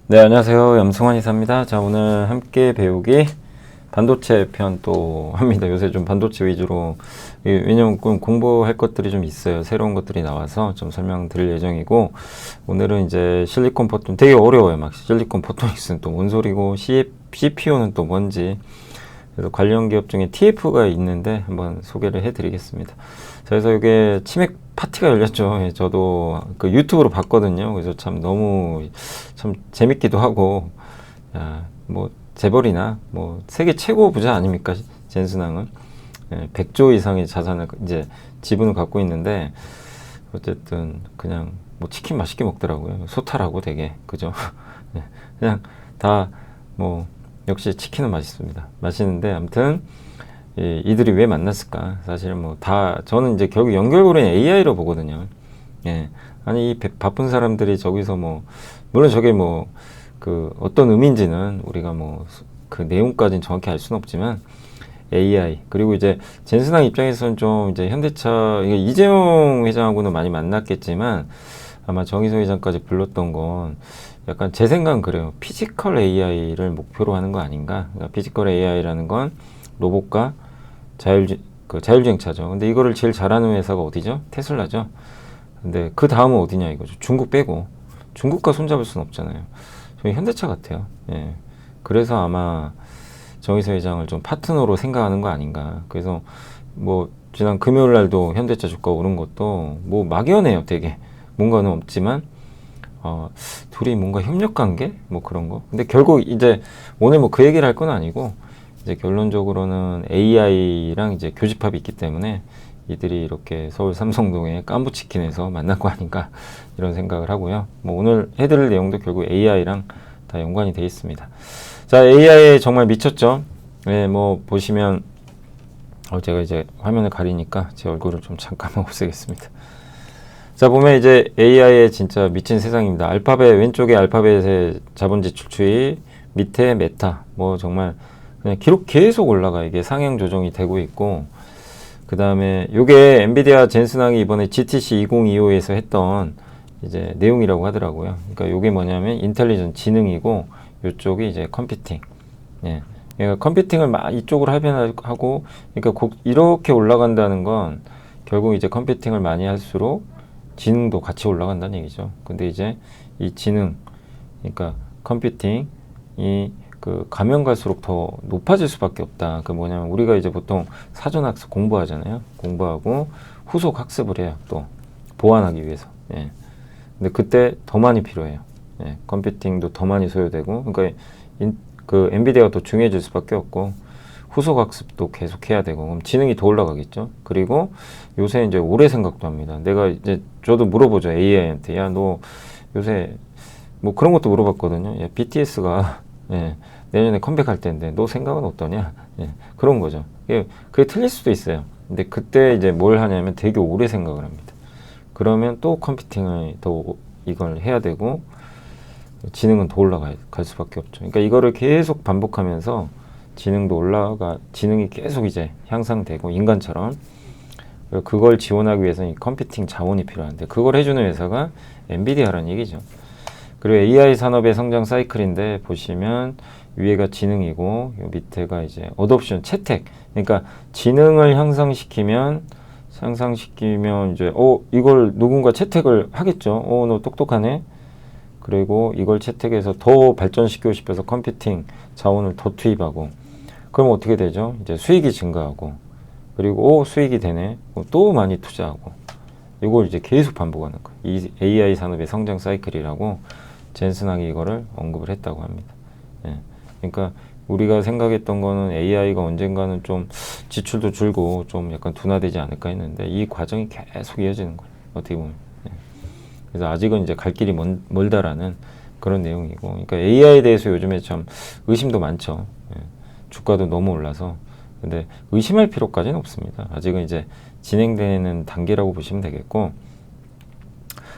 네, 안녕하세요. 염승환 이사입니다. 자, 오늘 함께 배우기 반도체 편 또 합니다. 요새 좀 반도체 위주로, 왜냐면 공부할 것들이 좀 있어요. 새로운 것들이 나와서 좀 설명드릴 예정이고, 오늘은 이제 실리콘 포토, 되게 어려워요. 막 실리콘 포토닉스는 또 뭔 소리고, CPU는 또 뭔지. 그래서 관련 기업 중에 TF가 있는데 한번 소개를 해드리겠습니다. 자, 그래서 이게 치맥 파티가 열렸죠. 예, 저도 그 유튜브로 봤거든요. 그래서 참 너무 참 재밌기도 하고, 야, 뭐 재벌이나 뭐 세계 최고 부자 아닙니까? 젠슨왕은 100조 이상의 자산을 이제 지분을 갖고 있는데 어쨌든 그냥 뭐 치킨 맛있게 먹더라고요. 소탈하고 되게 그죠? 그냥 다 뭐 역시 치킨은 맛있습니다. 맛있는데 아무튼 이들이 왜 만났을까? 사실 뭐 다 저는 이제 결국 연결고리는 AI로 보거든요. 예. 아니 이 바쁜 사람들이 저기서 뭐 물론 저게 뭐 그 어떤 의미인지는 우리가 뭐 그 내용까지는 정확히 알 수는 없지만 AI 그리고 이제 젠슨왕 입장에서는 좀 이제 현대차 이게 이재용 회장하고는 많이 만났겠지만 아마 정의소 회장까지 불렀던 건 약간 제 생각은 그래요. 피지컬 AI를 목표로 하는 거 아닌가? 그러니까 피지컬 AI라는 건 로봇과 자율주행차죠. 근데 이거를 제일 잘하는 회사가 어디죠? 테슬라죠. 근데 그 다음은 어디냐 이거죠. 중국 빼고. 중국과 손잡을 수는 없잖아요. 저희 현대차 같아요. 예. 그래서 아마 정의서 회장을 좀 파트너로 생각하는 거 아닌가. 그래서 뭐 지난 금요일 날도 현대차 주가 오른 것도 뭐 막연해요. 되게 뭔가는 없지만 둘이 뭔가 협력 관계 뭐 그런 거. 근데 결국 이제 오늘 뭐 그 얘기를 할 건 아니고 이제 결론적으로는 AI랑 이제 교집합이 있기 때문에 이들이 이렇게 서울 삼성동의 깐부치킨에서 만난 거 아닌가 이런 생각을 하고요. 뭐 오늘 해드릴 내용도 결국 AI랑 다 연관이 되어 있습니다. 자, AI에 정말 미쳤죠. 네, 뭐 보시면 제가 이제 화면을 가리니까 제 얼굴을 좀 잠깐만 없애겠습니다. 자, 보면 이제 AI에 진짜 미친 세상입니다. 알파벳 왼쪽에 알파벳의 자본지 출추이 밑에 메타 뭐 정말 그냥 기록 계속 올라가. 이게 상향 조정이 되고 있고 그 다음에 요게 엔비디아 젠슨왕이 이번에 GTC 2025에서 했던 이제 내용이라고 하더라고요. 그러니까 요게 뭐냐면 인텔리전 지능이고 요쪽이 이제 컴퓨팅. 예. 그러니까 컴퓨팅을 막 이쪽으로 하변하고 그러니까 이렇게 올라간다는 건 결국 이제 컴퓨팅을 많이 할수록 지능도 같이 올라간다는 얘기죠. 근데 이제 이 지능, 그러니까 컴퓨팅이 그 가면 갈수록 더 높아질 수밖에 없다. 그 뭐냐면 우리가 이제 보통 사전학습 공부하잖아요. 공부하고 후속 학습을 해요. 또 보완하기 위해서. 예. 근데 그때 더 많이 필요해요. 예. 컴퓨팅도 더 많이 소요되고, 그러니까 그 엔비디아가 더 중요해질 수밖에 없고 후속 학습도 계속 해야 되고 그럼 지능이 더 올라가겠죠. 그리고 요새 이제 오래 생각도 합니다. 내가 이제 저도 물어보죠. AI한테 야 너 요새 뭐 그런 것도 물어봤거든요. 야, BTS가 예, 내년에 컴백할 텐데 너 생각은 어떠냐? 예, 그런 거죠. 그게 틀릴 수도 있어요. 근데 그때 이제 뭘 하냐면 되게 오래 생각을 합니다. 그러면 또 컴퓨팅을 더 이걸 해야 되고 지능은 더 올라갈 수밖에 없죠. 그러니까 이거를 계속 반복하면서 지능이 계속 이제 향상되고 인간처럼 그걸 지원하기 위해서는 컴퓨팅 자원이 필요한데 그걸 해주는 회사가 엔비디아라는 얘기죠. 그리고 AI 산업의 성장 사이클인데 보시면 위에가 지능이고 요 밑에가 이제 어뎨션 채택. 그러니까 지능을 향상시키면 이제 이걸 누군가 채택을 하겠죠. 너 똑똑하네. 그리고 이걸 채택해서 더 발전시키고 싶어서 컴퓨팅 자원을 더 투입하고 그럼 어떻게 되죠? 이제 수익이 증가하고 그리고 수익이 되네. 또 많이 투자하고 이걸 이제 계속 반복하는 거예요. 이 AI 산업의 성장 사이클이라고 젠슨왕이 이거를 언급을 했다고 합니다. 예. 그러니까 우리가 생각했던 거는 AI가 언젠가는 좀 지출도 줄고 좀 약간 둔화되지 않을까 했는데 이 과정이 계속 이어지는 거예요. 어떻게 보면. 예. 그래서 아직은 이제 갈 길이 멀다라는 그런 내용이고, 그러니까 AI에 대해서 요즘에 참 의심도 많죠. 예. 주가도 너무 올라서. 근데 의심할 필요까지는 없습니다. 아직은 이제 진행되는 단계라고 보시면 되겠고,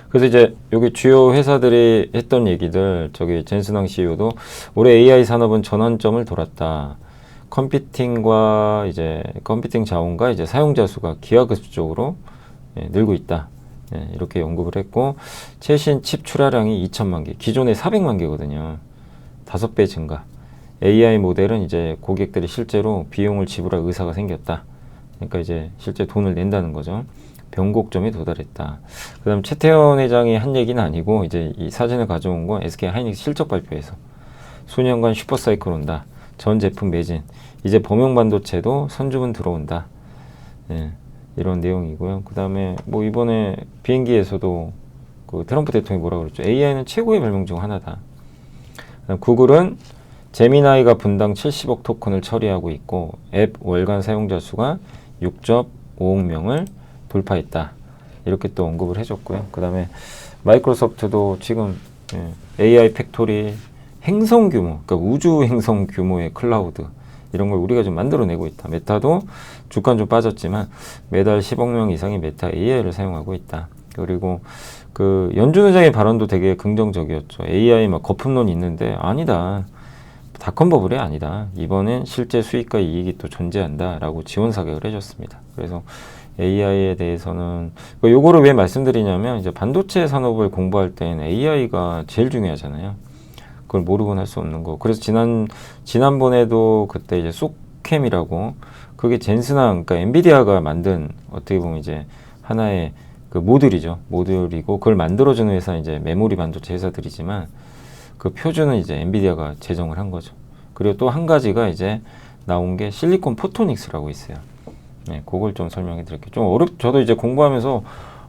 그래서 이제 여기 주요 회사들이 했던 얘기들, 저기 젠슨왕 CEO도 올해 AI 산업은 전환점을 돌았다. 컴퓨팅 자원과 이제 사용자 수가 기하급수적으로 늘고 있다. 예, 이렇게 언급을 했고, 최신 칩 출하량이 2천만 개, 기존에 400만 개거든요. 5배 증가. AI 모델은 이제 고객들이 실제로 비용을 지불할 의사가 생겼다. 그러니까 이제 실제 돈을 낸다는 거죠. 변곡점에 도달했다. 그 다음 최태원 회장이 한 얘기는 아니고, 이제 이 사진을 가져온 건 SK 하이닉스 실적 발표에서 수년간 슈퍼사이클 온다. 전 제품 매진. 이제 범용 반도체도 선주문 들어온다. 예, 이런 내용이고요. 그 다음에 뭐 이번에 비행기에서도 그 트럼프 대통령이 뭐라 그랬죠? AI는 최고의 발명 중 하나다. 구글은 제미나이가 분당 70억 토큰을 처리하고 있고 앱 월간 사용자 수가 6.5억 명을 돌파했다. 이렇게 또 언급을 해줬고요. 그 다음에 마이크로소프트도 지금 AI 팩토리 행성 규모, 그러니까 우주 행성 규모의 클라우드 이런 걸 우리가 좀 만들어내고 있다. 메타도 주가는 좀 빠졌지만 매달 10억 명 이상이 메타 AI를 사용하고 있다. 그리고 그 연준 의장의 발언도 되게 긍정적이었죠. AI 막 거품론이 있는데 아니다. 닷컴 버블이 아니다. 이번엔 실제 수익과 이익이 또 존재한다라고 지원 사격을 해줬습니다. 그래서 AI에 대해서는 요거를 왜 말씀드리냐면 이제 반도체 산업을 공부할 때는 AI가 제일 중요하잖아요. 그걸 모르고는 할 수 없는 거. 그래서 지난번에도 그때 이제 소캠이라고 그게 젠슨항, 그러니까 엔비디아가 만든 어떻게 보면 이제 하나의 그 모듈이죠. 모듈이고 그걸 만들어주는 회사 이제 메모리 반도체 회사들이지만 그 표준은 이제 엔비디아가 제정을 한 거죠. 그리고 또 한 가지가 이제 나온 게 실리콘 포토닉스라고 있어요. 네, 그걸 좀 설명해 드릴게요. 좀 저도 이제 공부하면서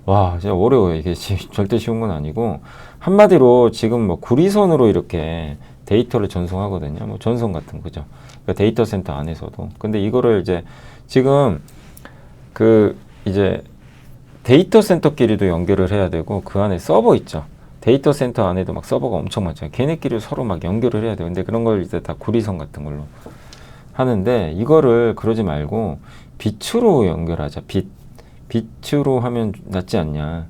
와, 진짜 어려워요. 이게 절대 쉬운 건 아니고 한마디로 지금 뭐 구리선으로 이렇게 데이터를 전송하거든요. 뭐 전송 같은 거죠. 그러니까 데이터 센터 안에서도. 근데 이거를 이제 지금 그 이제 데이터 센터끼리도 연결을 해야 되고 그 안에 서버 있죠. 데이터 센터 안에도 막 서버가 엄청 많잖아요. 걔네끼리 서로 막 연결을 해야 돼요. 근데 그런 걸 이제 다 구리선 같은 걸로 하는데 이거를 그러지 말고 빛으로 연결하자. 빛으로 하면 낫지 않냐.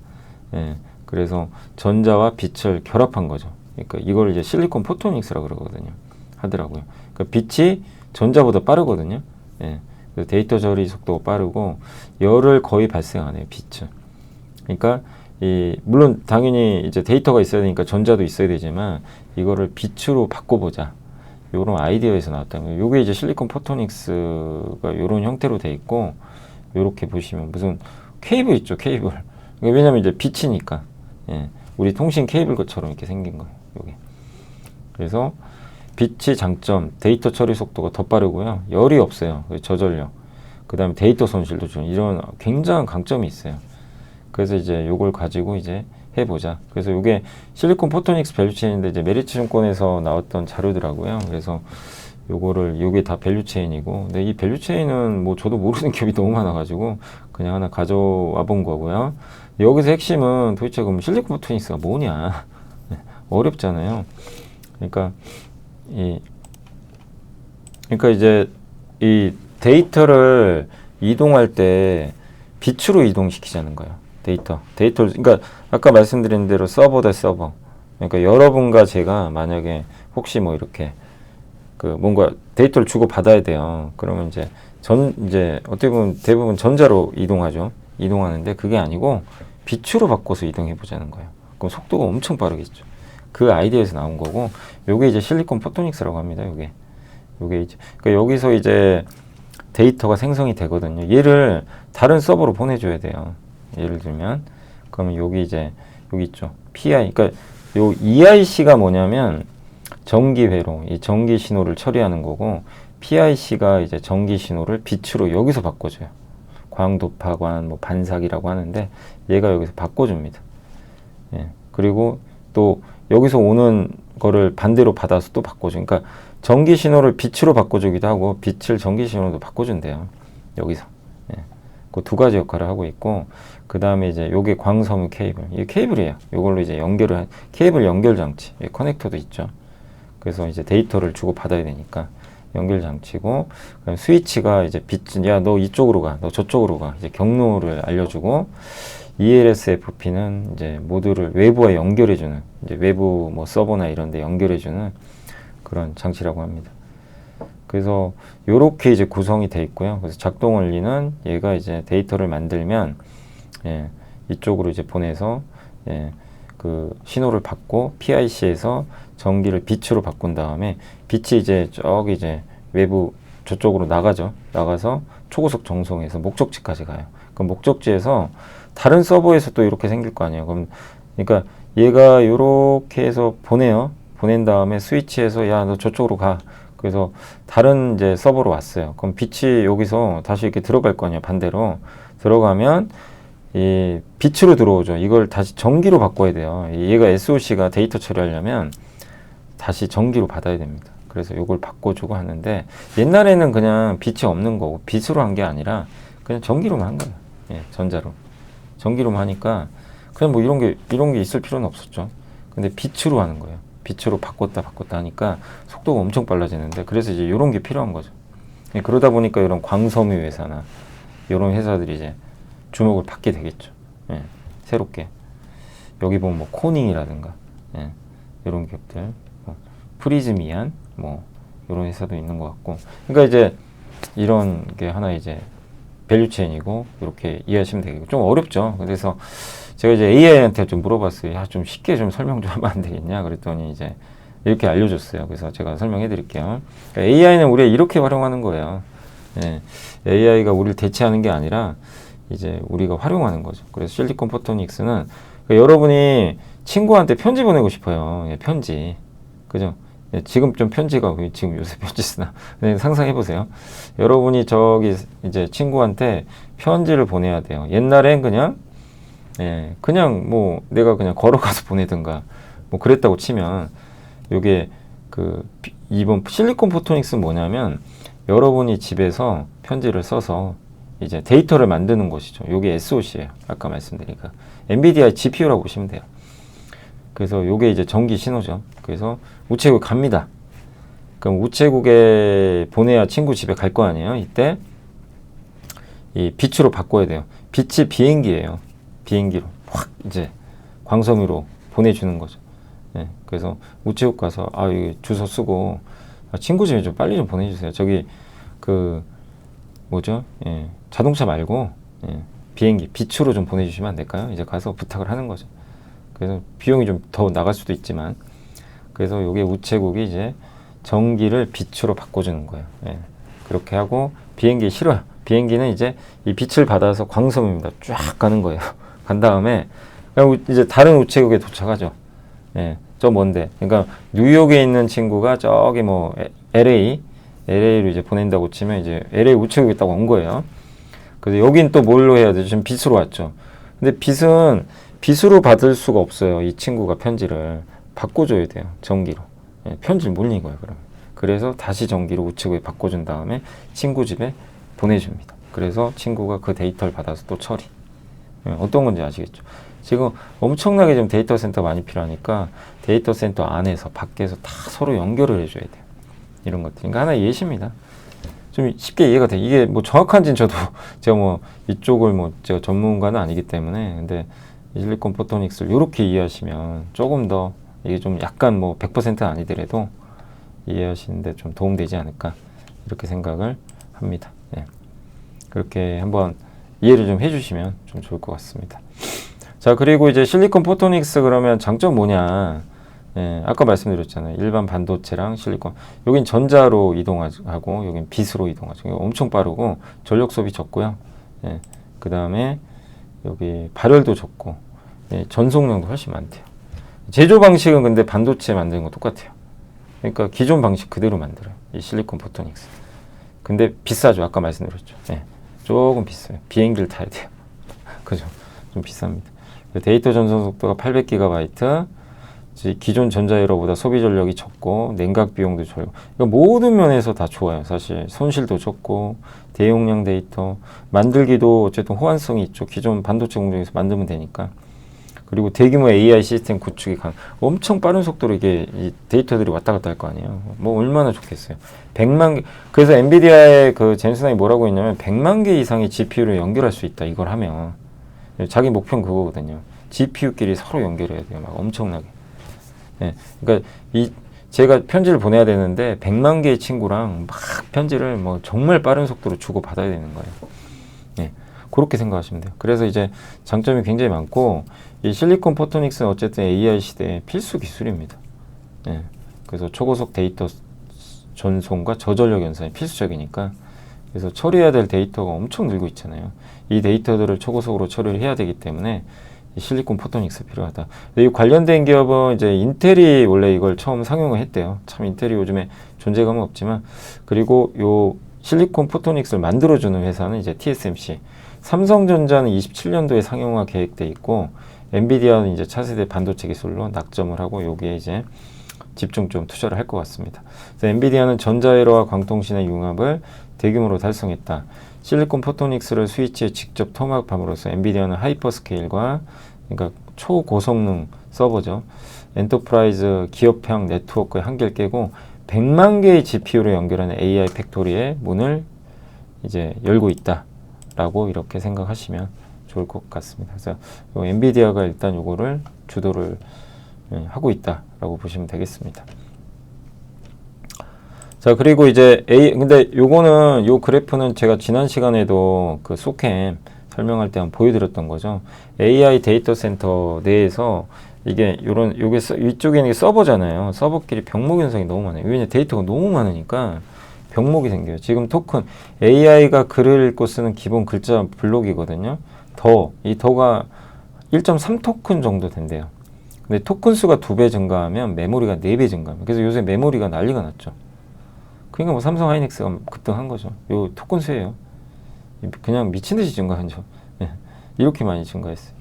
예, 그래서 전자와 빛을 결합한 거죠. 그러니까 이걸 이제 실리콘 포토닉스라고 그러거든요. 하더라고요. 그러니까 빛이 전자보다 빠르거든요. 예, 그래서 데이터 처리 속도가 빠르고 열을 거의 발생 안 해요. 빛은. 그러니까 물론 당연히 이제 데이터가 있어야 되니까 전자도 있어야 되지만 이거를 빛으로 바꿔보자. 요런 아이디어에서 나왔다는 거예요. 요게 이제 실리콘 포토닉스가 요런 형태로 돼 있고 요렇게 보시면 무슨 케이블 있죠, 케이블. 왜냐면 이제 빛이니까. 예, 우리 통신 케이블 것처럼 이렇게 생긴 거예요. 요게. 그래서 빛이 장점, 데이터 처리 속도가 더 빠르고요. 열이 없어요. 저전력. 그 다음에 데이터 손실도 좀 이런 굉장한 강점이 있어요. 그래서 이제 요걸 가지고 이제 해보자. 그래서 요게 실리콘 포토닉스 밸류체인인데 이제 메리츠증권에서 나왔던 자료더라고요. 그래서 요게 다 밸류체인이고, 근데 이 밸류체인은 뭐 저도 모르는 기업이 너무 많아가지고 그냥 하나 가져와 본 거고요. 여기서 핵심은 도대체 그럼 실리콘 포토닉스가 뭐냐? 어렵잖아요. 그러니까 이제 이 데이터를 이동할 때 빛으로 이동시키자는 거예요. 데이터를, 그러니까 아까 말씀드린 대로 서버 대 서버. 그러니까 여러분과 제가 만약에 혹시 뭐 이렇게 그 뭔가 데이터를 주고 받아야 돼요. 그러면 이제 어떻게 보면 대부분 전자로 이동하는데 그게 아니고 빛으로 바꿔서 이동해 보자는 거예요. 그럼 속도가 엄청 빠르겠죠. 그 아이디어에서 나온 거고, 요게 이제 실리콘 포토닉스라고 합니다. 요게 이제 그러니까 여기서 이제 데이터가 생성이 되거든요. 얘를 다른 서버로 보내줘야 돼요. 예를 들면 그러면 여기 있죠. PI. 그러니까 요 EIC가 뭐냐면 전기 회로, 이 전기 신호를 처리하는 거고, PIC가 이제 전기 신호를 빛으로 여기서 바꿔줘요. 광도파관, 뭐 반사기라고 하는데 얘가 여기서 바꿔줍니다. 예. 그리고 또 여기서 오는 거를 반대로 받아서 또 바꿔줘. 그러니까 전기 신호를 빛으로 바꿔주기도 하고 빛을 전기 신호로 바꿔준대요. 여기서. 예. 그 두 가지 역할을 하고 있고, 그 다음에 이제 요게 광섬유 케이블. 이게 케이블이에요. 요걸로 이제 케이블 연결 장치. 커넥터도 있죠. 그래서 이제 데이터를 주고 받아야 되니까 연결 장치고, 그다음에 스위치가 이제 야, 너 이쪽으로 가, 너 저쪽으로 가. 이제 경로를 알려주고, ELSFP는 이제 모듈을 외부와 연결해주는, 이제 외부 뭐 서버나 이런 데 연결해주는 그런 장치라고 합니다. 그래서 요렇게 이제 구성이 돼 있고요. 그래서 작동 원리는 얘가 이제 데이터를 만들면, 예, 이쪽으로 이제 보내서 예, 그 신호를 받고 PIC에서 전기를 빛으로 바꾼 다음에 빛이 이제 저기 이제 외부 저쪽으로 나가죠. 나가서 초고속 정송에서 목적지까지 가요. 그럼 목적지에서 다른 서버에서 또 이렇게 생길 거 아니에요. 그럼 그러니까 얘가 이렇게 해서 보내요. 보낸 다음에 스위치에서 야, 너 저쪽으로 가. 그래서 다른 이제 서버로 왔어요. 그럼 빛이 여기서 다시 이렇게 들어갈 거 아니에요. 반대로 들어가면 이 빛으로 들어오죠. 이걸 다시 전기로 바꿔야 돼요. 얘가 SOC가 데이터 처리하려면 다시 전기로 받아야 됩니다. 그래서 이걸 바꿔주고 하는데 옛날에는 그냥 빛이 없는 거고 빛으로 한 게 아니라 그냥 전기로만 한 거예요. 예, 전자로. 전기로만 하니까 그냥 뭐 이런 게 있을 필요는 없었죠. 근데 빛으로 하는 거예요. 빛으로 바꿨다 하니까 속도가 엄청 빨라지는데 그래서 이제 이런 게 필요한 거죠. 예, 그러다 보니까 이런 광섬유 회사나 이런 회사들이 이제 주목을 받게 되겠죠. 예, 새롭게. 여기 보면 뭐 코닝이라든가 예, 이런 기업들, 뭐 프리즈미안 뭐 이런 회사도 있는 것 같고. 그러니까 이제 이런 게 하나 이제 밸류체인이고 이렇게 이해하시면 되겠고 좀 어렵죠. 그래서 제가 이제 AI한테 좀 물어봤어요. 야, 좀 쉽게 좀 설명 좀 하면 안 되겠냐? 그랬더니 이제 이렇게 알려줬어요. 그래서 제가 설명해 드릴게요. 그러니까 AI는 우리가 이렇게 활용하는 거예요. 예, AI가 우리를 대체하는 게 아니라 이제 우리가 활용하는 거죠. 그래서 실리콘 포토닉스는 그러니까 여러분이 친구한테 편지 보내고 싶어요. 예, 편지. 그죠? 예, 지금 좀 편지가 지금 요새 편지 쓰나? 네, 상상해 보세요. 여러분이 저기 이제 친구한테 편지를 보내야 돼요. 옛날엔 그냥 예, 그냥 뭐 내가 그냥 걸어가서 보내든가 뭐 그랬다고 치면 요게 그 이번 실리콘 포토닉스는 뭐냐면 여러분이 집에서 편지를 써서 이제 데이터를 만드는 것이죠. 요게 SOC예요. 아까 말씀드리니까 엔비디아의 GPU라고 보시면 돼요. 그래서 요게 이제 전기 신호죠. 그래서 우체국 갑니다. 그럼 우체국에 보내야 친구 집에 갈 거 아니에요. 이때 이 빛으로 바꿔야 돼요. 빛이 비행기예요. 비행기로 확 이제 광섬유로 보내주는 거죠. 예, 그래서 우체국 가서 이 주소 쓰고 친구 집에 좀 빨리 좀 보내주세요. 저기 그 뭐죠? 예, 자동차 말고 예, 비행기 빛으로 좀 보내주시면 안 될까요? 이제 가서 부탁을 하는 거죠. 그래서 비용이 좀 더 나갈 수도 있지만 그래서 요게 우체국이 이제 전기를 빛으로 바꿔주는 거예요. 예, 그렇게 하고 비행기 싫어요. 비행기는 이제 이 빛을 받아서 광섬유입니다. 쫙 가는 거예요. 간 다음에 이제 다른 우체국에 도착하죠. 예, 저 먼데. 그러니까 뉴욕에 있는 친구가 저기 뭐 LA로 이제 보낸다고 치면 이제 LA 우체국에 딱 온 거예요. 그래서 여긴 또 뭘로 해야 되죠? 지금 빛으로 왔죠. 근데 빛은 빛으로 받을 수가 없어요. 이 친구가 편지를 바꿔줘야 돼요. 전기로. 예, 편지를 몰린 거예요. 그러면. 그래서 다시 전기로 우체국에 바꿔준 다음에 친구 집에 보내줍니다. 그래서 친구가 그 데이터를 받아서 또 처리. 예, 어떤 건지 아시겠죠? 지금 엄청나게 좀 데이터 센터 많이 필요하니까 데이터 센터 안에서 밖에서 다 서로 연결을 해줘야 돼요. 이런 것들. 그러니까 하나의 예시입니다. 좀 쉽게 이해가 돼요. 이게 뭐 정확한지는 저도 제가 뭐 이쪽을 뭐 제가 전문가는 아니기 때문에 근데 실리콘 포토닉스를 이렇게 이해하시면 조금 더 이게 좀 약간 뭐 100%는 아니더라도 이해하시는데 좀 도움되지 않을까 이렇게 생각을 합니다. 예. 그렇게 한번 이해를 좀 해주시면 좀 좋을 것 같습니다. 자, 그리고 이제 실리콘 포토닉스 그러면 장점 뭐냐? 예, 아까 말씀드렸잖아요. 일반 반도체랑 실리콘. 여긴 전자로 이동하고 여긴 빛으로 이동하죠. 엄청 빠르고 전력 소비 적고요. 예, 그 다음에 여기 발열도 적고 예, 전송량도 훨씬 많대요. 제조 방식은 근데 반도체 만드는 거 똑같아요. 그러니까 기존 방식 그대로 만들어요. 이 실리콘 포토닉스. 근데 비싸죠. 아까 말씀드렸죠. 예, 조금 비싸요. 비행기를 타야 돼요. 그죠? 좀 비쌉니다. 데이터 전송 속도가 800GB, 기존 전자회로보다 소비 전력이 적고 냉각 비용도 적고 그러니까 모든 면에서 다 좋아요. 사실 손실도 적고 대용량 데이터 만들기도 어쨌든 호환성이 있죠. 기존 반도체 공정에서 만들면 되니까. 그리고 대규모 AI 시스템 구축이 엄청 빠른 속도로 이게 이 데이터들이 왔다 갔다 할 거 아니에요. 뭐 얼마나 좋겠어요. 100만 개. 그래서 엔비디아의 그 젠슨이 뭐라고 했냐면 100만 개 이상의 GPU를 연결할 수 있다. 이걸 하면 자기 목표는 그거거든요. GPU끼리 서로 연결해야 돼요. 막 엄청나게. 예, 그러니까 제가 편지를 보내야 되는데 100만 개의 친구랑 막 편지를 뭐 정말 빠른 속도로 주고 받아야 되는 거예요. 예, 그렇게 생각하시면 돼요. 그래서 이제 장점이 굉장히 많고, 이 실리콘 포토닉스는 어쨌든 AI 시대의 필수 기술입니다. 예. 그래서 초고속 데이터 전송과 저전력 연산이 필수적이니까, 그래서 처리해야 될 데이터가 엄청 늘고 있잖아요. 이 데이터들을 초고속으로 처리를 해야 되기 때문에 이 실리콘 포토닉스 필요하다. 이 관련된 기업은 이제 인텔이 원래 이걸 처음 상용을 했대요. 참 인텔이 요즘에 존재감은 없지만, 그리고 요 실리콘 포토닉스를 만들어주는 회사는 이제 TSMC, 삼성전자는 27년도에 상용화 계획돼 있고, 엔비디아는 이제 차세대 반도체 기술로 낙점을 하고 여기에 이제 집중 좀 투자를 할 것 같습니다. 그래서 엔비디아는 전자회로와 광통신의 융합을 대규모로 달성했다. 실리콘 포토닉스를 스위치에 직접 통합함으로써 엔비디아는 하이퍼스케일과, 그러니까 초고성능 서버죠, 엔터프라이즈 기업형 네트워크의 한계를 깨고 100만 개의 GPU로 연결하는 AI 팩토리의 문을 이제 열고 있다라고 이렇게 생각하시면 좋을 것 같습니다. 그래서 엔비디아가 일단 요거를 주도를 하고 있다라고 보시면 되겠습니다. 자, 그리고 이제 근데 요거는, 요 그래프는 제가 지난 시간에도 그 소캠 설명할 때 한번 보여드렸던 거죠. AI 데이터 센터 내에서 이게 요게 이쪽에 있는 게 서버잖아요. 서버끼리 병목 현상이 너무 많아요. 왜냐면 데이터가 너무 많으니까 병목이 생겨요. 지금 토큰, AI가 글을 읽고 쓰는 기본 글자 블록이거든요. 이 더가 1.3 토큰 정도 된대요. 근데 토큰 수가 2배 증가하면 메모리가 4배 증가합니다. 그래서 요새 메모리가 난리가 났죠. 그러니까 뭐 삼성 하이닉스가 급등한 거죠. 요 토큰 수예요. 그냥 미친 듯이 증가하죠. 예. 이렇게 많이 증가했어요.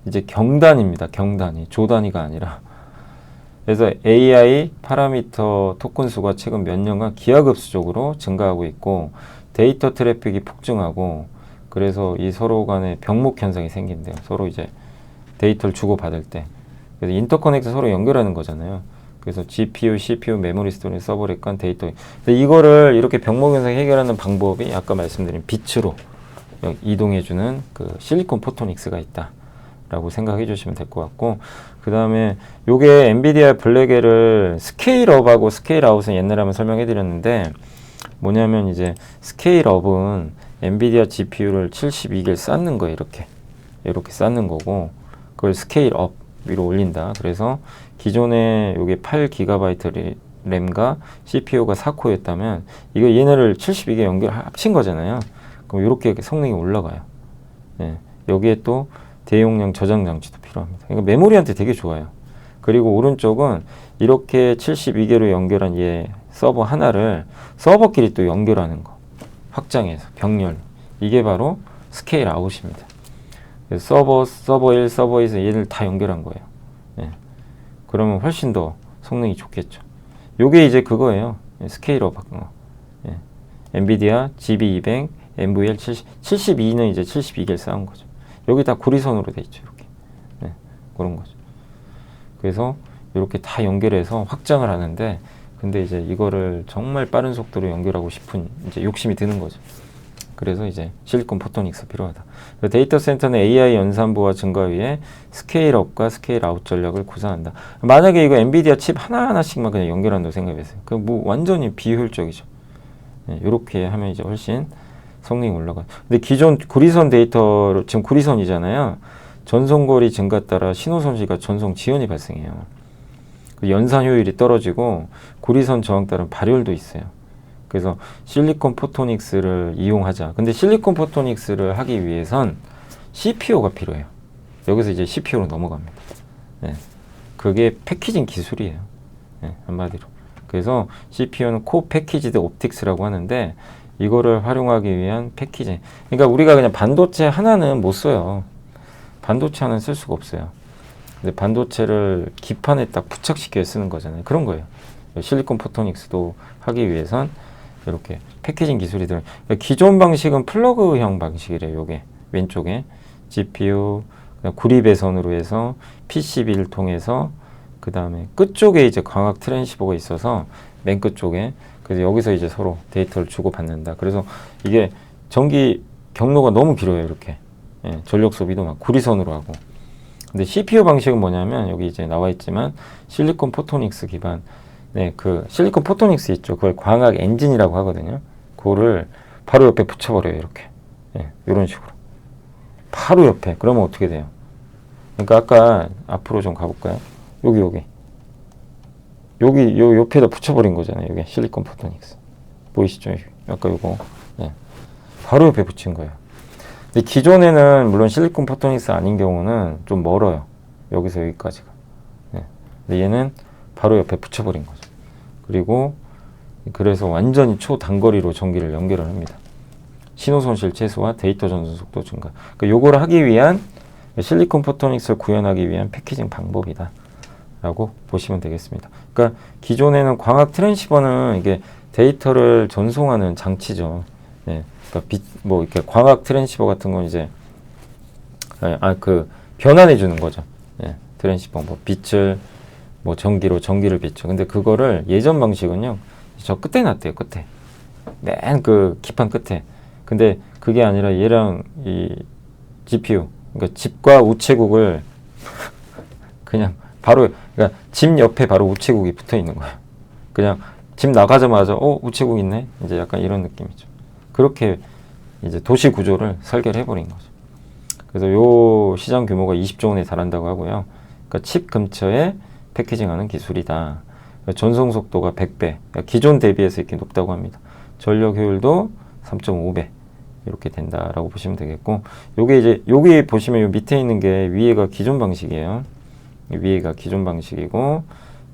이제 경단입니다. 경단이 조단위가 아니라. 그래서 AI 파라미터 토큰 수가 최근 몇 년간 기하급수적으로 증가하고 있고, 데이터 트래픽이 폭증하고, 그래서 이 서로 간에 병목 현상이 생긴대요. 서로 이제 데이터를 주고받을 때. 그래서 인터커넥트 서로 연결하는 거잖아요. 그래서 GPU, CPU, 메모리 스토리지, 서버렉 간 데이터. 이거를 이렇게 병목 현상 해결하는 방법이 아까 말씀드린 빛으로 이동해주는 그 실리콘 포토닉스가 있다라고 생각해 주시면 될 것 같고, 그 다음에 요게 엔비디아 블랙엘을 스케일업하고 스케일아웃은 옛날에 한번 설명해 드렸는데, 뭐냐면 이제 스케일업은 엔비디아 GPU를 72개를 쌓는 거예요. 이렇게 쌓는 거고, 그걸 스케일업 위로 올린다. 그래서 기존에 요게 8GB 램과 CPU가 4코어였다면 이거 얘네를 72개 합친 거잖아요. 그럼 이렇게 성능이 올라가요. 예. 여기에 또 대용량 저장 장치도 필요합니다. 그러니까 메모리한테 되게 좋아요. 그리고 오른쪽은 이렇게 72개로 연결한 얘 서버 하나를 서버끼리 또 연결하는 거, 확장해서 병렬, 이게 바로 스케일 아웃입니다. 서버 1, 서버 2에서 얘를 다 연결한 거예요. 예. 그러면 훨씬 더 성능이 좋겠죠. 요게 이제 그거예요. 스케일업 바꾼 거. 예. 엔비디아 GB200, NVL 72는 이제 72개를 쌓은 거죠. 여기 다 구리선으로 돼 있죠. 이렇게. 예. 그런 거죠. 그래서 이렇게 다 연결해서 확장을 하는데, 근데 이제 이거를 정말 빠른 속도로 연결하고 싶은 이제 욕심이 드는 거죠. 그래서 이제 실리콘 포토닉스 필요하다. 데이터 센터는 AI 연산부와 증가 위해 스케일업과 스케일아웃 전략을 구사한다. 만약에 이거 엔비디아 칩 하나하나씩만 그냥 연결한다고 생각했어요. 그 뭐 완전히 비효율적이죠. 이렇게 하면 이제 훨씬 성능이 올라가요. 근데 기존 구리선 데이터로, 지금 구리선이잖아요. 전송거리 증가 따라 신호 손실과 전송 지연이 발생해요. 연산 효율이 떨어지고 구리선 저항 따른 발열도 있어요. 그래서 실리콘 포토닉스를 이용하자. 근데 실리콘 포토닉스를 하기 위해선 CPU가 필요해요. 여기서 이제 CPU로 넘어갑니다. 네. 그게 패키징 기술이에요. 네, 한마디로. 그래서 CPU는 코 패키지드 옵틱스라고 하는데, 이거를 활용하기 위한 패키징. 그러니까 우리가 그냥 반도체 하나는 못 써요. 반도체 하나는 쓸 수가 없어요. 근데 반도체를 기판에 딱 부착시켜 쓰는 거잖아요. 그런 거예요. 실리콘 포토닉스도 하기 위해선 이렇게 패키징 기술이 들어요. 기존 방식은 플러그형 방식이래요. 요게 왼쪽에 GPU, 구리배선으로 해서 PCB를 통해서, 그 다음에 끝쪽에 이제 광학 트랜시버가 있어서 맨 끝쪽에, 그래서 여기서 이제 서로 데이터를 주고받는다. 그래서 이게 전기 경로가 너무 길어요. 이렇게. 예, 전력 소비도 막 구리선으로 하고. 근데 CPU 방식은 뭐냐면 여기 이제 나와 있지만 실리콘 포토닉스 기반, 네, 그 실리콘 포토닉스 있죠. 그걸 광학 엔진이라고 하거든요. 그거를 바로 옆에 붙여버려요. 이렇게. 예, 이런 식으로. 바로 옆에. 그러면 어떻게 돼요? 그러니까 아까 앞으로 좀 가볼까요? 여기 요 옆에다 붙여버린 거잖아요. 여기 실리콘 포토닉스. 보이시죠? 아까 요거. 예. 바로 옆에 붙인 거예요. 근데 기존에는 물론 실리콘 포토닉스 아닌 경우는 좀 멀어요. 여기서 여기까지가. 예. 근데 얘는 바로 옆에 붙여버린 거죠. 그리고 그래서 완전히 초단거리로 전기를 연결을 합니다. 신호 손실 최소화, 데이터 전송 속도 증가. 그러니까 요걸 하기 위한 실리콘 포토닉스를 구현하기 위한 패키징 방법이다 라고 보시면 되겠습니다. 그러니까 기존에는 광학 트랜시버는 이게 데이터를 전송하는 장치죠. 예. 그러니까 뭐 이렇게 광학 트랜시버 같은 건 이제 변환해 주는 거죠. 예. 트랜시버 뭐 빛을 뭐 전기를 비추. 근데 그거를 예전 방식은요. 저 끝에 놨대요. 끝에. 맨 그 기판 끝에. 근데 그게 아니라 얘랑 이 GPU, 그러니까 집과 우체국을 그냥 바로, 그러니까 집 옆에 바로 우체국이 붙어 있는 거예요. 그냥 집 나가자마자 우체국 있네. 이제 약간 이런 느낌이죠. 그렇게 이제 도시 구조를 설계를 해버린 거죠. 그래서 요 시장 규모가 20조 원에 달한다고 하고요. 그러니까 칩 근처에 패키징하는 기술이다. 전송 속도가 100배, 그러니까 기존 대비해서 이렇게 높다고 합니다. 전력 효율도 3.5배 이렇게 된다라고 보시면 되겠고, 요게 이제 여기 보시면 요 밑에 있는 게 위에가 기존 방식이에요. 위에가 기존 방식이고,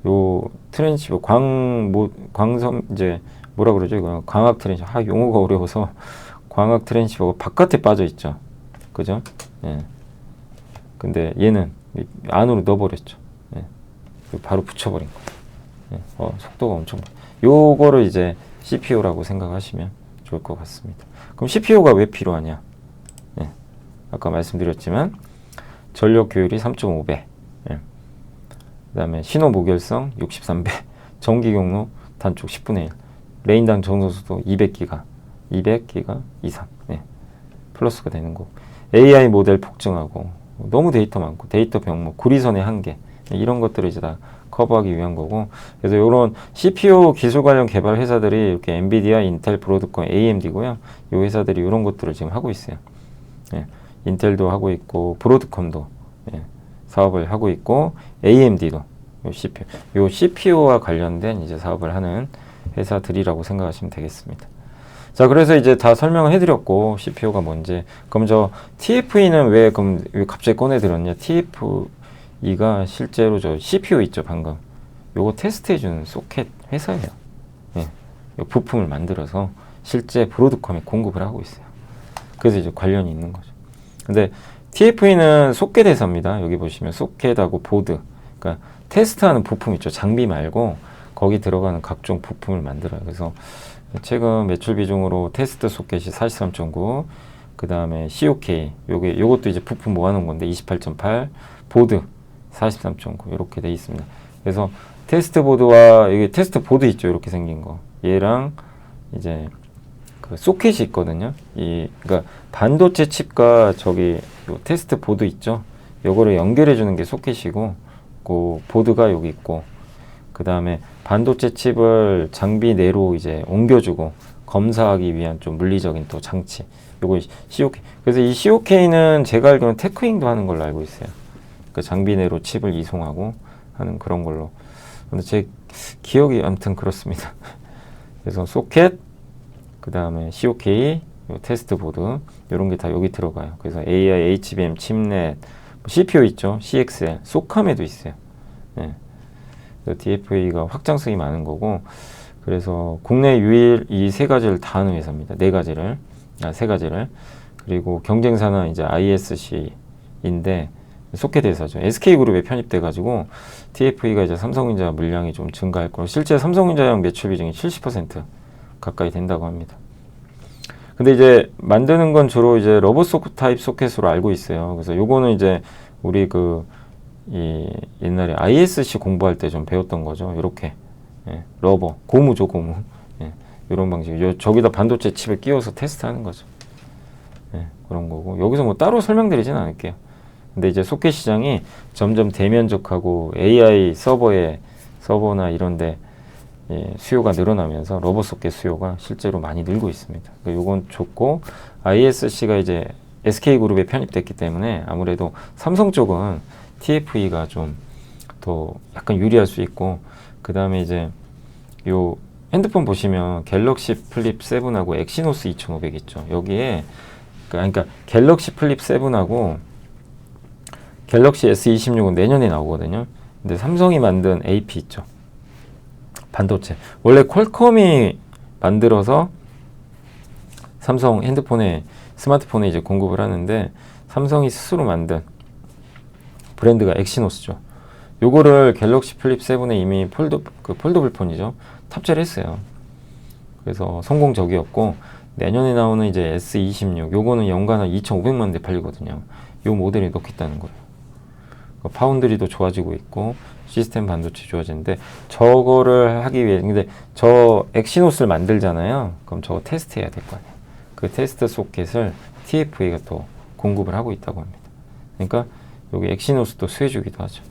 요 트랜시버 광섬 이제 뭐라 그러죠? 이거 광학 트랜시버. 용어가 어려워서 광학 트랜시버가 바깥에 빠져 있죠. 그죠? 예. 근데 얘는 안으로 넣어버렸죠. 예. 바로 붙여버린 거예요. 예. 속도가 엄청. 요거를 이제 CPU라고 생각하시면 좋을 것 같습니다. 그럼 CPU가 왜 필요하냐? 예. 아까 말씀드렸지만 전력 효율이 3.5배. 예. 그 다음에 신호 무결성 63배. 전기 경로 단축 10분의 1. 레인당 전송 속도 200기가 이상. 예. 플러스가 되는 거고. AI 모델 폭증하고 너무 데이터 많고 데이터 병목, 구리선의 한계 이런 것들을 이제 다 커버하기 위한 거고. 그래서 이런 CPU 기술 관련 개발 회사들이 이렇게 엔비디아, 인텔, 브로드컴, AMD고요. 이 회사들이 이런 것들을 지금 하고 있어요. 예. 인텔도 하고 있고 브로드컴도 예. 사업을 하고 있고 AMD도 요 CPU와 관련된 이제 사업을 하는 회사들이라고 생각하시면 되겠습니다. 자, 그래서 이제 다 설명을 해드렸고 CPU가 뭔지. 그럼 저 TFE는 왜 갑자기 꺼내들었냐? TFE가 실제로 저 CPU 있죠, 방금. 요거 테스트해주는 소켓 회사예요. 예, 요 부품을 만들어서 실제 브로드컴에 공급을 하고 있어요. 그래서 이제 관련이 있는 거죠. 근데 TFE는 소켓 회사입니다. 여기 보시면 소켓하고 보드. 그러니까 테스트하는 부품 있죠. 장비 말고 거기 들어가는 각종 부품을 만들어요. 그래서 최근 매출 비중으로 테스트 소켓이 43.9, 그 다음에 COK, 요것도 이제 부품 모아놓은 건데 28.8, 보드 43.9 이렇게 돼 있습니다. 그래서 테스트 보드와 여기 테스트 보드 있죠, 이렇게 생긴 거. 얘랑 이제 그 소켓이 있거든요. 그러니까 반도체 칩과 저기 요 테스트 보드 있죠. 요거를 연결해 주는 게 소켓이고, 그 보드가 여기 있고, 그 다음에 반도체 칩을 장비 내로 이제 옮겨주고 검사하기 위한 좀 물리적인 또 장치. 요거 COK. 그래서 이 COK는 제가 알기로는 테크잉도 하는 걸로 알고 있어요. 그 장비 내로 칩을 이송하고 하는 그런 걸로. 근데 제 기억이 아무튼 그렇습니다. 그래서 소켓, 그 다음에 COK, 요 테스트 보드, 요런 게 다 여기 들어가요. 그래서 AI, HBM, 칩넷, CPU 있죠. CXL, 소캄에도 있어요. 네. TFE가 확장성이 많은 거고, 그래서 국내 유일 이 세 가지를 다 하는 회사입니다. 세 가지를. 그리고 경쟁사는 이제 ISC인데 소켓 회사죠. SK그룹에 편입돼가지고 TFE가 이제 삼성전자 물량이 좀 증가할 거고, 실제 삼성전자용 매출 비중이 70% 가까이 된다고 합니다. 근데 이제 만드는 건 주로 이제 러버 타입 소켓으로 알고 있어요. 그래서 요거는 이제 우리 이 옛날에 ISC 공부할 때 좀 배웠던 거죠. 이렇게 예, 러버 고무죠, 고무. 예, 이런 방식. 저기다 반도체 칩을 끼워서 테스트하는 거죠. 예, 그런 거고. 여기서 뭐 따로 설명드리진 않을게요. 근데 이제 소켓 시장이 점점 대면적하고 AI 서버나 이런데 수요가 늘어나면서 러버 소켓 수요가 실제로 많이 늘고 있습니다. 요건 좋고, ISC가 이제 SK그룹에 편입됐기 때문에 아무래도 삼성 쪽은 TFE가 좀 더 약간 유리할 수 있고, 그 다음에 이제 요 핸드폰 보시면 갤럭시 플립 7하고 엑시노스 2500 있죠. 여기에 그러니까 갤럭시 플립 7하고 갤럭시 S26은 내년에 나오거든요. 근데 삼성이 만든 AP 있죠. 반도체. 원래 퀄컴이 만들어서 삼성 핸드폰에, 스마트폰에 이제 공급을 하는데, 삼성이 스스로 만든 브랜드가 엑시노스죠. 요거를 갤럭시 플립 7에 이미 폴더블 폰이죠. 탑재를 했어요. 그래서 성공적이었고, 내년에 나오는 이제 S26, 요거는 연간 한 2,500만 대 팔리거든요. 요 모델이 넣겠다는 거예요. 파운드리도 좋아지고 있고, 시스템 반도체 좋아지는데, 저거를 하기 위해, 근데 저 엑시노스를 만들잖아요. 그럼 저거 테스트 해야 될 거 아니에요. 그 테스트 소켓을 TFA가 또 공급을 하고 있다고 합니다. 그러니까 여기 엑시노스도 수혜주기도 하죠.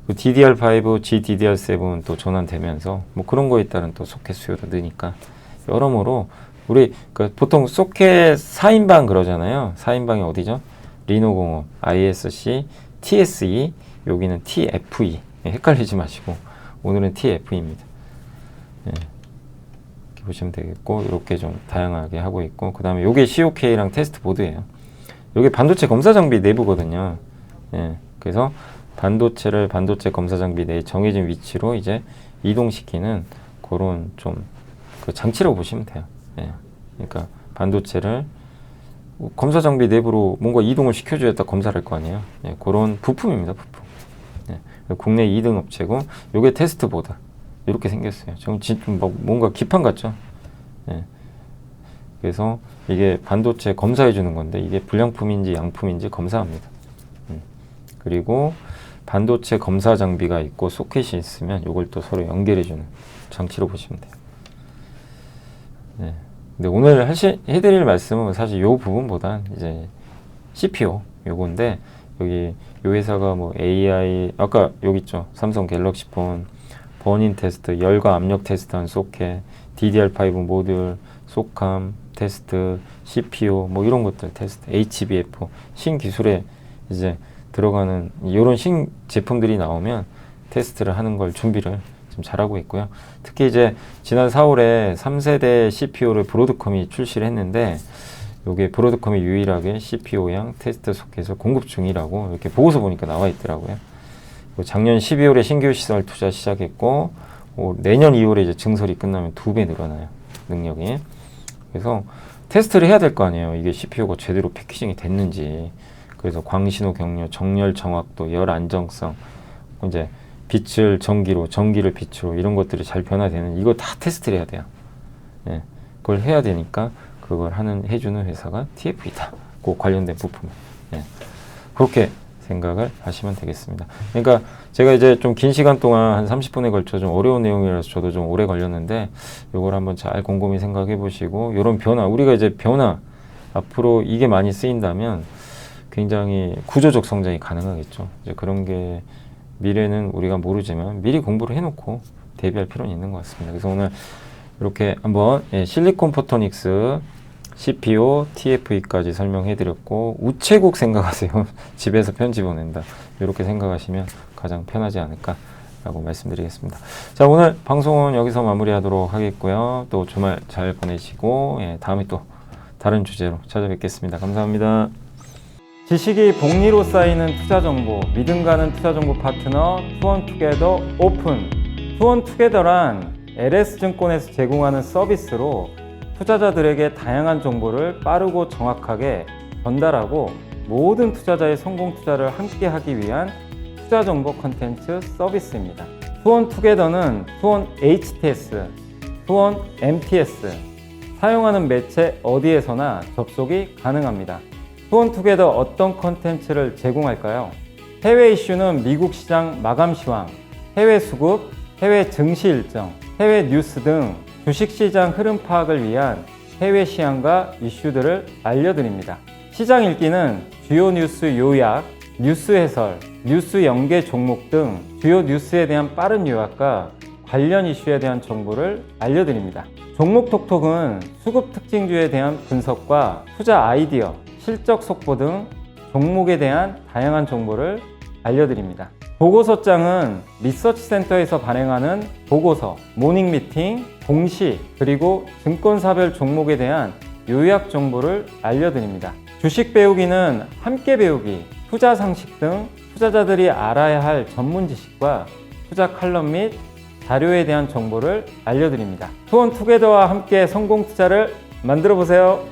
그 DDR5, GDDR7 또 전환되면서 뭐 그런 거에 따른 또 소켓 수요도 느니까, 여러모로 우리 보통 소켓 4인방 그러잖아요. 4인방이 어디죠? 리노공업, ISC, TSE, 여기는 TFE. 헷갈리지 마시고 오늘은 TFE입니다. 이렇게 보시면 되겠고, 이렇게 좀 다양하게 하고 있고, 그 다음에 요게 COK랑 테스트 보드예요. 요게 반도체 검사 장비 내부거든요. 그래서 반도체를 반도체 검사 장비 내에 정해진 위치로 이제 이동시키는 그런 좀 그 장치라고 보시면 돼요. 그러니까 반도체를 검사 장비 내부로 뭔가 이동을 시켜줘야 딱 검사를 할 거 아니에요. 그런 부품입니다, 부품. 국내 2등 업체고, 요게 테스트 보드. 이렇게 생겼어요. 좀 뭔가 기판 같죠? 그래서 이게 반도체 검사해 주는 건데, 이게 불량품인지 양품인지 검사합니다. 그리고 반도체 검사 장비가 있고 소켓이 있으면 요걸 또 서로 연결해 주는 장치로 보시면 돼요. 근데 오늘 해드릴 말씀은 사실 요 부분보단 이제 CPU 요건데, 여기 요 회사가 뭐 AI, 아까 여기 있죠. 삼성 갤럭시 폰, 버닝 테스트, 열과 압력 테스트한 소켓, DDR5 모듈, 소캄 테스트, CPU 뭐 이런 것들 테스트, HBF 신기술에 이제 들어가는 이런 신제품들이 나오면 테스트를 하는 걸 준비를 좀 잘하고 있고요. 특히 이제 지난 4월에 3세대 CPU를 브로드컴이 출시를 했는데, 요게 브로드컴이 유일하게 CPU용 테스트 소켓을 공급 중이라고 이렇게 보고서 보니까 나와 있더라고요. 작년 12월에 신규 시설 투자 시작했고, 내년 2월에 이제 증설이 끝나면 2배 늘어나요, 능력이. 그래서 테스트를 해야 될 거 아니에요. 이게 CPU가 제대로 패키징이 됐는지. 그래서 광신호 경로, 정렬 정확도, 열 안정성, 이제 빛을 전기로, 전기를 빛으로, 이런 것들이 잘 변화되는, 이거 다 테스트를 해야 돼요. 그걸 해야 되니까 그걸 해주는 회사가 TFE다. 그 관련된 부품. 그렇게 생각을 하시면 되겠습니다. 그러니까 제가 이제 좀 긴 시간 동안 한 30분에 걸쳐 좀 어려운 내용이라서 저도 좀 오래 걸렸는데, 요걸 한번 잘 곰곰이 생각해 보시고, 요런 변화, 우리가 이제 변화, 앞으로 이게 많이 쓰인다면 굉장히 구조적 성장이 가능하겠죠. 이제 그런 게 미래는 우리가 모르지만 미리 공부를 해놓고 대비할 필요는 있는 것 같습니다. 그래서 오늘 이렇게 한번 실리콘 포토닉스 CPU, TFE까지 설명해드렸고, 우체국 생각하세요. 집에서 편지 보낸다. 이렇게 생각하시면 가장 편하지 않을까라고 말씀드리겠습니다. 자, 오늘 방송은 여기서 마무리하도록 하겠고요. 또 주말 잘 보내시고, 다음에 또 다른 주제로 찾아뵙겠습니다. 감사합니다. 지식이 복리로 쌓이는 투자정보, 믿음 가는 투자정보 파트너 투원투게더 오픈. 투원투게더란 LS증권에서 제공하는 서비스로 투자자들에게 다양한 정보를 빠르고 정확하게 전달하고, 모든 투자자의 성공 투자를 함께 하기 위한 투자정보 컨텐츠 서비스입니다. 투원투게더는 투원 HTS, 투원 MTS, 사용하는 매체 어디에서나 접속이 가능합니다. 투원투게더 어떤 컨텐츠를 제공할까요? 해외 이슈는 미국 시장 마감 시황, 해외 수급, 해외 증시 일정, 해외 뉴스 등 주식시장 흐름 파악을 위한 해외 시황과 이슈들을 알려드립니다. 시장 읽기는 주요 뉴스 요약, 뉴스 해설, 뉴스 연계 종목 등 주요 뉴스에 대한 빠른 요약과 관련 이슈에 대한 정보를 알려드립니다. 종목 톡톡은 수급 특징주에 대한 분석과 투자 아이디어, 실적 속보 등 종목에 대한 다양한 정보를 알려드립니다. 보고서장은 리서치센터에서 발행하는 보고서, 모닝미팅, 공시, 그리고 증권사별 종목에 대한 요약 정보를 알려드립니다. 주식 배우기는 함께 배우기, 투자 상식 등 투자자들이 알아야 할 전문 지식과 투자 칼럼 및 자료에 대한 정보를 알려드립니다. 투원투게더와 함께 성공 투자를 만들어 보세요.